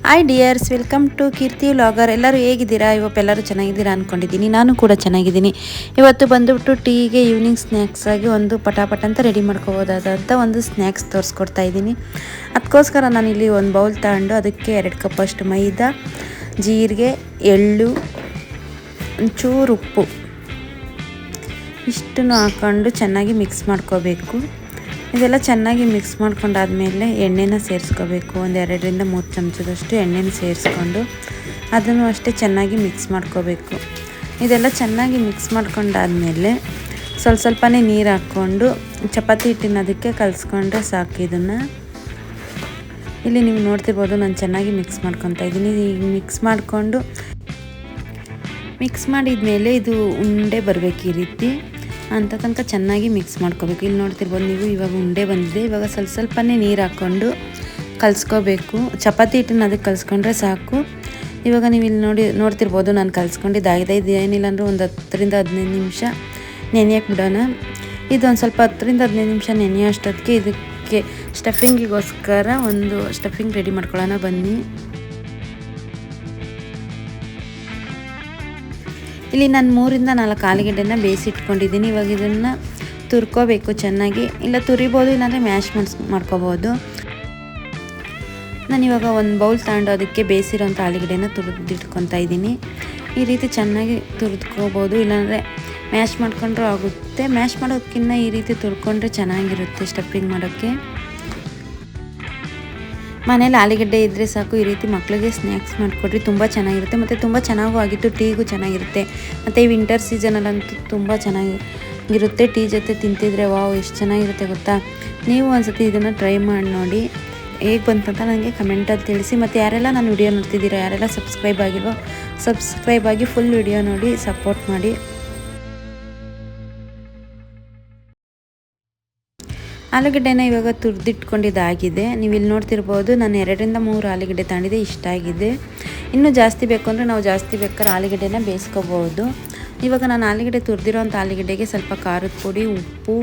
Hi dears, welcome to Keerthi vlogger. ಎಲ್ಲರೂ ಹೇಗಿದ್ದೀರಾ? ಎಲ್ಲರೂ ಚೆನ್ನಾಗಿದ್ದೀರಾ ಅಂದ್ಕೊಂಡಿದ್ದೀನಿ. ನಾನು ಕೂಡ ಚೆನ್ನಾಗಿದ್ದೀನಿ. ಇವತ್ತು ಬಂದುಬಿಟ್ಟು ಟೀಗೆ ಈವ್ನಿಂಗ್ ಸ್ನ್ಯಾಕ್ಸ್ ಆಗಿ ಒಂದು ಪಟಾಪಟ ಅಂತ ರೆಡಿ ಮಾಡ್ಕೋಬೋದಾದಂಥ ಒಂದು ಸ್ನ್ಯಾಕ್ಸ್ ತೋರಿಸ್ಕೊಡ್ತಾ ಇದ್ದೀನಿ. ಅದಕ್ಕೋಸ್ಕರ ನಾನಿಲ್ಲಿ ಒಂದು ಬೌಲ್ ತಗೊಂಡು ಅದಕ್ಕೆ 2 ಕಪ್ ಅಷ್ಟು ಮೈದಾ, ಜೀರಿಗೆ, ಎಳ್ಳು, ಒಂಚೂರು ಉಪ್ಪು ಇಷ್ಟನ್ನು ಹಾಕ್ಕೊಂಡು ಚೆನ್ನಾಗಿ ಮಿಕ್ಸ್ ಮಾಡ್ಕೋಬೇಕು. ಇದೆಲ್ಲ ಚೆನ್ನಾಗಿ ಮಿಕ್ಸ್ ಮಾಡ್ಕೊಂಡಾದಮೇಲೆ ಎಣ್ಣೆನ ಸೇರಿಸ್ಕೋಬೇಕು. ಒಂದು 2ರಿಂದ 3 ಚಮಚದಷ್ಟು ಎಣ್ಣೆನ ಸೇರಿಸ್ಕೊಂಡು ಅದನ್ನು ಅಷ್ಟೇ ಚೆನ್ನಾಗಿ ಮಿಕ್ಸ್ ಮಾಡ್ಕೋಬೇಕು. ಇದೆಲ್ಲ ಚೆನ್ನಾಗಿ ಮಿಕ್ಸ್ ಮಾಡ್ಕೊಂಡಾದಮೇಲೆ ಸ್ವಲ್ಪನೇ ನೀರು ಹಾಕ್ಕೊಂಡು ಚಪಾತಿ ಹಿಟ್ಟಿನ ಅದಕ್ಕೆ ಕಲಿಸ್ಕೊಂಡ್ರೆ ಸಾಕು. ಇದನ್ನು ಇಲ್ಲಿ ನೀವು ನೋಡ್ತಿರ್ಬೋದು, ನಾನು ಚೆನ್ನಾಗಿ ಮಿಕ್ಸ್ ಮಾಡ್ಕೊತಾ ಇದ್ದೀನಿ. ಈಗ ಮಿಕ್ಸ್ ಮಾಡಿದ್ಮೇಲೆ ಇದು ಉಂಡೆ ಬರಬೇಕು ಈ ರೀತಿ ಅಂತ ತನಕ ಚೆನ್ನಾಗಿ ಮಿಕ್ಸ್ ಮಾಡ್ಕೋಬೇಕು. ಇಲ್ಲಿ ನೋಡ್ತಿರ್ಬೋದು ನೀವು, ಇವಾಗ ಉಂಡೆ ಬಂದಿದೆ. ಇವಾಗ ಸ್ವಲ್ಪನೇ ನೀರು ಹಾಕ್ಕೊಂಡು ಕಲಿಸ್ಕೋಬೇಕು. ಚಪಾತಿ ಹಿಟ್ಟನ್ನು ಅದಕ್ಕೆ ಕಲಿಸ್ಕೊಂಡ್ರೆ ಸಾಕು. ಇವಾಗ ನೀವು ಇಲ್ಲಿ ನೋಡ್ತಿರ್ಬೋದು, ನಾನು ಕಲಿಸ್ಕೊಂಡಿದ್ದಾಗಿದೆ. ಇದು ಏನಿಲ್ಲ ಅಂದರೆ ಒಂದು 10ರಿಂದ 15 ನಿಮಿಷ ನೆನೆಯಕ್ಕೆ ಬಿಡೋಣ. ಇದು ಒಂದು ಸ್ವಲ್ಪ 10ರಿಂದ 15 ನಿಮಿಷ ನೆನೆಯೋ ಅಷ್ಟೊತ್ತಿಗೆ ಇದಕ್ಕೆ ಸ್ಟಫಿಂಗಿಗೋಸ್ಕರ ಒಂದು ಸ್ಟಫಿಂಗ್ ರೆಡಿ ಮಾಡ್ಕೊಳ್ಳೋಣ ಬನ್ನಿ. ಇಲ್ಲಿ ನಾನು 3ರಿಂದ 4 ಆಲೂಗೆಡ್ಡೆನ ಬೇಯಿಸಿಟ್ಕೊಂಡಿದ್ದೀನಿ. ಇವಾಗ ಇದನ್ನು ತುರ್ಕೋಬೇಕು ಚೆನ್ನಾಗಿ. ಇಲ್ಲ ತುರಿಬೋದು, ಇಲ್ಲಾಂದರೆ ಮ್ಯಾಶ್ ಮಾಡ್ಕೋಬೋದು. ನಾನಿವಾಗ ಒಂದು ಬೌಲ್ ತಗೊಂಡು ಅದಕ್ಕೆ ಬೇಯಿಸಿರೋಂಥ ಆಲೂಗೆಡ್ಡೆನ ತುರಿದಿಟ್ಕೊತಾ ಇದ್ದೀನಿ. ಈ ರೀತಿ ಚೆನ್ನಾಗಿ ತುರಿದ್ಕೋಬೋದು, ಇಲ್ಲಾಂದರೆ ಮ್ಯಾಶ್ ಮಾಡ್ಕೊಂಡ್ರೂ ಆಗುತ್ತೆ. ಮ್ಯಾಶ್ ಮಾಡೋದಕ್ಕಿಂತ ಈ ರೀತಿ ತುರ್ಕೊಂಡ್ರೆ ಚೆನ್ನಾಗಿರುತ್ತೆ ಸ್ಟಫಿಂಗ್ ಮಾಡೋಕ್ಕೆ. ಮನೇಲಿ ಆಲೂಗಡ್ಡೆ ಇದ್ದರೆ ಸಾಕು, ಈ ರೀತಿ ಮಕ್ಕಳಿಗೆ ಸ್ನ್ಯಾಕ್ಸ್ ಮಾಡಿಕೊಡ್ರಿ, ತುಂಬ ಚೆನ್ನಾಗಿರುತ್ತೆ. ಮತ್ತು ತುಂಬ ಚೆನ್ನಾಗೂ ಆಗಿತ್ತು, ಟೀಗೂ ಚೆನ್ನಾಗಿರುತ್ತೆ. ಮತ್ತು ಈ ವಿಂಟರ್ ಸೀಸನಲ್ಲಂತೂ ತುಂಬ ಚೆನ್ನಾಗಿರುತ್ತೆ. ಟೀ ಜೊತೆ ತಿಂತಿದ್ರೆ ವಾವ್ ಎಷ್ಟು ಚೆನ್ನಾಗಿರುತ್ತೆ ಗೊತ್ತಾ. ನೀವು ಒಂದ್ಸತಿ ಇದನ್ನು ಟ್ರೈ ಮಾಡಿ ನೋಡಿ, ಹೇಗೆ ಬಂತಂತ ನನಗೆ ಕಮೆಂಟಲ್ಲಿ ತಿಳಿಸಿ. ಮತ್ತು ಯಾರೆಲ್ಲ ನಾನು ವಿಡಿಯೋ ನೋಡ್ತಿದ್ದೀರೋ, ಯಾರೆಲ್ಲ ಸಬ್ಸ್ಕ್ರೈಬ್ ಆಗಿಲ್ವೋ ಸಬ್ಸ್ಕ್ರೈಬ್ ಆಗಿ ಫುಲ್ ವಿಡಿಯೋ ನೋಡಿ ಸಪೋರ್ಟ್ ಮಾಡಿ. ಆಲೂಗಡ್ಡೆನ ಇವಾಗ ತುರಿದಿಟ್ಕೊಂಡಿದ್ದಾಗಿದೆ. ನೀವು ಇಲ್ಲಿ ನೋಡ್ತಿರ್ಬೋದು, ನಾನು 2ರಿಂದ 3 ಆಲೂಗಡ್ಡೆ ತಗೊಂಡಿದ್ದೆ, ಇಷ್ಟ ಆಗಿದೆ. ಇನ್ನೂ ಜಾಸ್ತಿ ಬೇಕು ಅಂದರೆ ನಾವು ಜಾಸ್ತಿ ಬೇಕಾದ್ರೆ ಆಲೂಗಡ್ಡೆನ ಬೇಯಿಸ್ಕೋಬೋದು. ಇವಾಗ ನಾನು ಆಲೂಗಡ್ಡೆ ತುರಿದಿರೋಂಥ ಆಲೂಗಡ್ಡೆಗೆ ಸ್ವಲ್ಪ ಖಾರದ ಪುಡಿ, ಉಪ್ಪು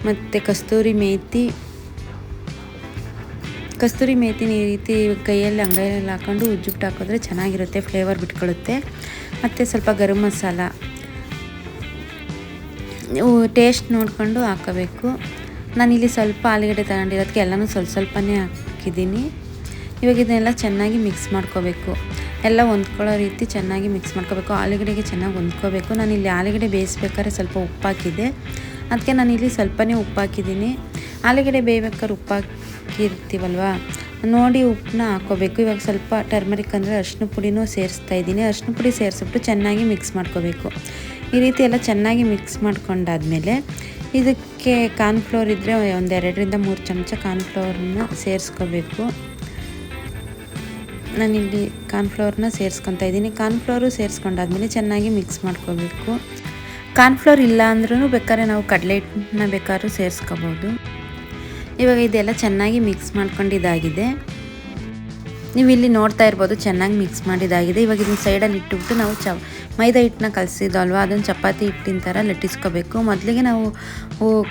ಮತ್ತು ಕಸ್ತೂರಿ ಮೇಥಿನ ಈ ರೀತಿ ಕೈಯಲ್ಲಿ ಅಂಗೈಯಲ್ಲಿ ಹಾಕ್ಕೊಂಡು ಉಜ್ಜಿಬಿಟ್ಟು ಹಾಕಿದ್ರೆ ಚೆನ್ನಾಗಿರುತ್ತೆ, ಫ್ಲೇವರ್ ಬಿಟ್ಕೊಳ್ಳುತ್ತೆ. ಮತ್ತು ಸ್ವಲ್ಪ ಗರಂ ಮಸಾಲ ನೀವು ಟೇಸ್ಟ್ ನೋಡಿಕೊಂಡು ಹಾಕೋಬೇಕು. ನಾನಿಲ್ಲಿ ಸ್ವಲ್ಪ ಆಲೂಗಡ್ಡೆ ತಗೊಂಡಿರೋದಕ್ಕೆ ಎಲ್ಲನೂ ಸ್ವಲ್ಪನೇ ಹಾಕಿದ್ದೀನಿ. ಇವಾಗ ಇದನ್ನೆಲ್ಲ ಚೆನ್ನಾಗಿ ಮಿಕ್ಸ್ ಮಾಡ್ಕೋಬೇಕು. ಎಲ್ಲ ಹೊಂದ್ಕೊಳ್ಳೋ ರೀತಿ ಚೆನ್ನಾಗಿ ಮಿಕ್ಸ್ ಮಾಡ್ಕೋಬೇಕು. ಆಲೂಗಡ್ಡೆಗೆ ಚೆನ್ನಾಗಿ ಹೊಂದ್ಕೋಬೇಕು. ನಾನಿಲ್ಲಿ ಆಲೂಗಡ್ಡೆ ಬೇಯಿಸ್ಬೇಕಾದ್ರೆ ಸ್ವಲ್ಪ ಉಪ್ಪು ಹಾಕಿದ್ದೆ, ಅದಕ್ಕೆ ನಾನಿಲ್ಲಿ ಸ್ವಲ್ಪನೇ ಉಪ್ಪು ಹಾಕಿದ್ದೀನಿ. ಆಲೂಗಡ್ಡೆ ಬೇಯಬೇಕಾದ್ರೆ ಉಪ್ಪು ಹಾಕಿರ್ತೀವಲ್ವ, ನೋಡಿ ಉಪ್ಪನ್ನ ಹಾಕ್ಕೋಬೇಕು. ಇವಾಗ ಸ್ವಲ್ಪ ಟರ್ಮರಿಕ್ ಅಂದರೆ ಅರಿಶಿನ ಪುಡಿನೂ ಸೇರಿಸ್ತಾ ಇದ್ದೀನಿ. ಅರಿಶಿನ ಪುಡಿ ಸೇರಿಸ್ಬಿಟ್ಟು ಚೆನ್ನಾಗಿ ಮಿಕ್ಸ್ ಮಾಡ್ಕೋಬೇಕು. ಈ ರೀತಿ ಎಲ್ಲ ಚೆನ್ನಾಗಿ ಮಿಕ್ಸ್ ಮಾಡ್ಕೊಂಡಾದ್ಮೇಲೆ ಇದಕ್ಕೆ ಕಾರ್ನ್ಫ್ಲೋರ್ ಇದ್ದರೆ ಒಂದು 2ರಿಂದ 3 ಚಮಚ ಕಾರ್ನ್ಫ್ಲೋರನ್ನ ಸೇರಿಸ್ಕೋಬೇಕು. ನಾನಿಲ್ಲಿ ಕಾರ್ನ್ಫ್ಲೋರನ್ನ ಸೇರಿಸ್ಕೊತಾ ಇದ್ದೀನಿ. ಕಾರ್ನ್ಫ್ಲೋರು ಸೇರಿಸ್ಕೊಂಡಾದ್ಮೇಲೆ ಚೆನ್ನಾಗಿ ಮಿಕ್ಸ್ ಮಾಡ್ಕೋಬೇಕು. ಕಾರ್ನ್ಫ್ಲೋರ್ ಇಲ್ಲ ಅಂದ್ರೂ ಬೇಕಾದ್ರೆ ನಾವು ಕಡಲೆ ಹಿಟ್ಟನ್ನ ಬೇಕಾದ್ರೂ ಸೇರಿಸ್ಕೋಬೋದು. ಇವಾಗ ಇದೆಲ್ಲ ಚೆನ್ನಾಗಿ ಮಿಕ್ಸ್ ಮಾಡ್ಕೊಂಡಿದ್ದಾಗಿದೆ. ನೀವು ಇಲ್ಲಿ ನೋಡ್ತಾ ಇರ್ಬೋದು, ಚೆನ್ನಾಗಿ ಮಿಕ್ಸ್ ಮಾಡಿದ್ದಾಗಿದೆ. ಇವಾಗ ಇದನ್ನ ಸೈಡಲ್ಲಿ ಇಟ್ಟುಬಿಟ್ಟು ನಾವು ಮೈದಾ ಹಿಟ್ಟನ್ನ ಕಲಸಿದ್ದಲ್ವ, ಅದನ್ನು ಚಪಾತಿ ಹಿಟ್ಟಿನ ಥರ ಲಟ್ಟಿಸ್ಕೋಬೇಕು. ಮೊದಲಿಗೆ ನಾವು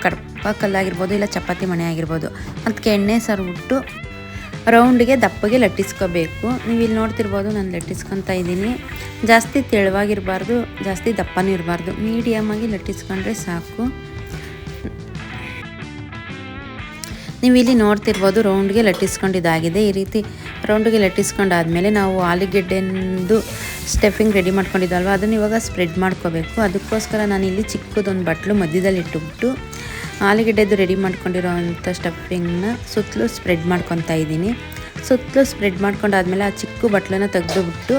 ಕಡಪ ಕಲ್ಲಾಗಿರ್ಬೋದು, ಇಲ್ಲ ಚಪಾತಿ ಮಣೆ ಆಗಿರ್ಬೋದು, ಅದಕ್ಕೆ ಎಣ್ಣೆ ಸರಿಬಿಟ್ಟು ರೌಂಡಿಗೆ ದಪ್ಪಗೆ ಲಟ್ಟಿಸ್ಕೋಬೇಕು. ನೀವು ಇಲ್ಲಿ ನೋಡ್ತಿರ್ಬೋದು, ನಾನು ಲಟ್ಟಿಸ್ಕೊತಾ ಇದ್ದೀನಿ. ಜಾಸ್ತಿ ತೆಳುವಾಗಿರಬಾರ್ದು, ಜಾಸ್ತಿ ದಪ್ಪನೂ ಇರಬಾರ್ದು, ಮೀಡಿಯಮಾಗಿ ಲಟ್ಟಿಸ್ಕೊಂಡ್ರೆ ಸಾಕು. ನೀವು ಇಲ್ಲಿ ನೋಡ್ತಿರ್ಬೋದು, ರೌಂಡ್ಗೆ ಲಟ್ಟಿಸ್ಕೊಂಡಿದ್ದಾಗಿದೆ. ಈ ರೀತಿ ರೌಂಡ್ಗೆ ಲಟ್ಟಿಸ್ಕೊಂಡಾದ್ಮೇಲೆ ನಾವು ಆಲೂಗೆಡ್ಡೆಂದು ಸ್ಟಫಿಂಗ್ ರೆಡಿ ಮಾಡ್ಕೊಂಡಿದ್ದಲ್ವ, ಅದನ್ನು ಇವಾಗ ಸ್ಪ್ರೆಡ್ ಮಾಡ್ಕೋಬೇಕು. ಅದಕ್ಕೋಸ್ಕರ ನಾನಿಲ್ಲಿ ಚಿಕ್ಕದೊಂದು ಬಟ್ಲು ಮಧ್ಯದಲ್ಲಿ ಇಟ್ಟುಬಿಟ್ಟು ಆಲೂಗೆಡ್ಡೆದು ರೆಡಿ ಮಾಡ್ಕೊಂಡಿರೋವಂಥ ಸ್ಟಫಿಂಗ್ನ ಸುತ್ತಲೂ ಸ್ಪ್ರೆಡ್ ಮಾಡ್ಕೊತಾ ಇದ್ದೀನಿ. ಸುತ್ತಲೂ ಸ್ಪ್ರೆಡ್ ಮಾಡ್ಕೊಂಡಾದ್ಮೇಲೆ ಆ ಚಿಕ್ಕ ಬಟ್ಲನ್ನ ತೆಗೆದುಬಿಟ್ಟು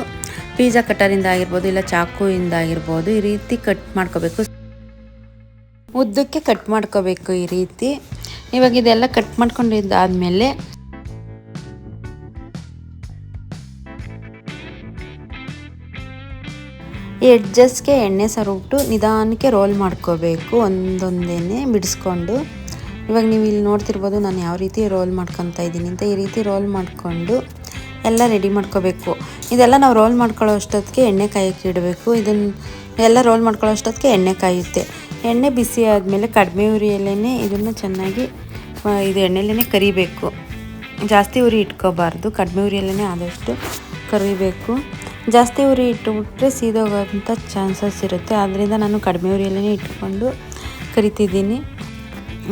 ಪಿಜ್ಜಾ ಕಟ್ಟರಿಂದ ಆಗಿರ್ಬೋದು, ಇಲ್ಲ ಚಾಕುಯಿಂದ ಆಗಿರ್ಬೋದು, ಈ ರೀತಿ ಕಟ್ ಮಾಡ್ಕೋಬೇಕು. ಉದ್ದಕ್ಕೆ ಕಟ್ ಮಾಡ್ಕೋಬೇಕು ಈ ರೀತಿ. ಇವಾಗ ಇದೆಲ್ಲ ಕಟ್ ಮಾಡ್ಕೊಂಡಿದ್ದಾದಮೇಲೆ ಎಡ್ಜಸ್ಗೆ ಎಣ್ಣೆ ಸರಿಬಿಟ್ಟು ನಿಧಾನಕ್ಕೆ ರೋಲ್ ಮಾಡ್ಕೋಬೇಕು, ಒಂದೊಂದೇ ಬಿಡಿಸ್ಕೊಂಡು. ಇವಾಗ ನೀವು ಇಲ್ಲಿ ನೋಡ್ತಿರ್ಬೋದು, ನಾನು ಯಾವ ರೀತಿ ರೋಲ್ ಮಾಡ್ಕೊತಾ ಇದ್ದೀನಿ ಅಂತ. ಈ ರೀತಿ ರೋಲ್ ಮಾಡಿಕೊಂಡು ಎಲ್ಲ ರೆಡಿ ಮಾಡ್ಕೋಬೇಕು. ಇದೆಲ್ಲ ನಾವು ರೋಲ್ ಮಾಡ್ಕೊಳ್ಳೋ ಅಷ್ಟೊತ್ತಿಗೆ ಎಣ್ಣೆ ಕಾಯಕ್ಕೆ ಇಡಬೇಕು. ಇದನ್ನು ಎಲ್ಲ ರೋಲ್ ಮಾಡ್ಕೊಳ್ಳೋ ಅಷ್ಟೊತ್ತಿಗೆ ಎಣ್ಣೆ ಕಾಯುತ್ತೆ. ಎಣ್ಣೆ ಬಿಸಿ ಆದಮೇಲೆ ಕಡಿಮೆ ಉರಿಯಲ್ಲೇ ಇದನ್ನು ಚೆನ್ನಾಗಿ ಇದು ಎಣ್ಣೆಲೇ ಕರಿಬೇಕು. ಜಾಸ್ತಿ ಉರಿ ಇಟ್ಕೋಬಾರ್ದು, ಕಡಿಮೆ ಉರಿಯಲ್ಲೇ ಆದಷ್ಟು ಕರಿಬೇಕು. ಜಾಸ್ತಿ ಉರಿ ಇಟ್ಟುಬಿಟ್ರೆ ಸೀದೋಗೋಂಥ ಚಾನ್ಸಸ್ ಇರುತ್ತೆ. ಆದ್ದರಿಂದ ನಾನು ಕಡಿಮೆ ಉರಿಯಲ್ಲೇ ಇಟ್ಕೊಂಡು ಕರಿತಿದ್ದೀನಿ.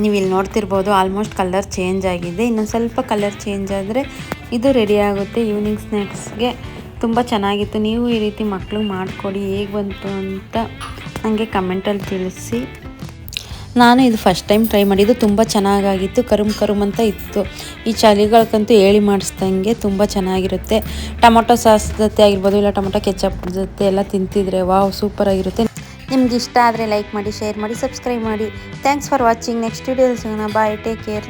ನೀವು ಇಲ್ಲಿ ನೋಡ್ತಿರ್ಬೋದು ಆಲ್ಮೋಸ್ಟ್ ಕಲರ್ ಚೇಂಜ್ ಆಗಿದೆ. ಇನ್ನೊಂದು ಸ್ವಲ್ಪ ಕಲರ್ ಚೇಂಜ್ ಆದರೆ ಇದು ರೆಡಿ ಆಗುತ್ತೆ. ಈವ್ನಿಂಗ್ ಸ್ನ್ಯಾಕ್ಸ್ಗೆ ತುಂಬ ಚೆನ್ನಾಗಿತ್ತು. ನೀವು ಈ ರೀತಿ ಮಕ್ಕಳು ಮಾಡಿಕೊಡಿ, ಹೇಗೆ ಬಂತು ಅಂತ ನನಗೆ ಕಮೆಂಟಲ್ಲಿ ತಿಳಿಸಿ. ನಾನು ಇದು ಫಸ್ಟ್ ಟೈಮ್ ಟ್ರೈ ಮಾಡಿದ್ದು, ತುಂಬ ಚೆನ್ನಾಗಾಗಿತ್ತು. ಕರುಮ್ ಅಂತ ಇತ್ತು. ಈ ಚಳಿಗಳಕ್ಕಂತೂ ಹೇಳಿ ಮಾಡಿಸ್ದಂಗೆ ತುಂಬ ಚೆನ್ನಾಗಿರುತ್ತೆ. ಟೊಮೊಟೊ ಸಾಸ್ ಜೊತೆ ಆಗಿರ್ಬೋದು, ಇಲ್ಲ ಟೊಮೊಟೊ ಕೆಚಪ್ ಜೊತೆ ಎಲ್ಲ ತಿಂತಿದ್ರೆ ವಾವ್ ಸೂಪರಾಗಿರುತ್ತೆ. ನಿಮ್ಗೆ ಇಷ್ಟ ಆದರೆ ಲೈಕ್ ಮಾಡಿ, ಶೇರ್ ಮಾಡಿ, ಸಬ್ಸ್ಕ್ರೈಬ್ ಮಾಡಿ. Thanks for watching. ನೆಕ್ಸ್ಟ್ ವಿಡಿಯೋದಲ್ಲಿ ಸಿಗೋಣ. ಬಾಯ್, ಟೇಕ್ ಕೇರ್.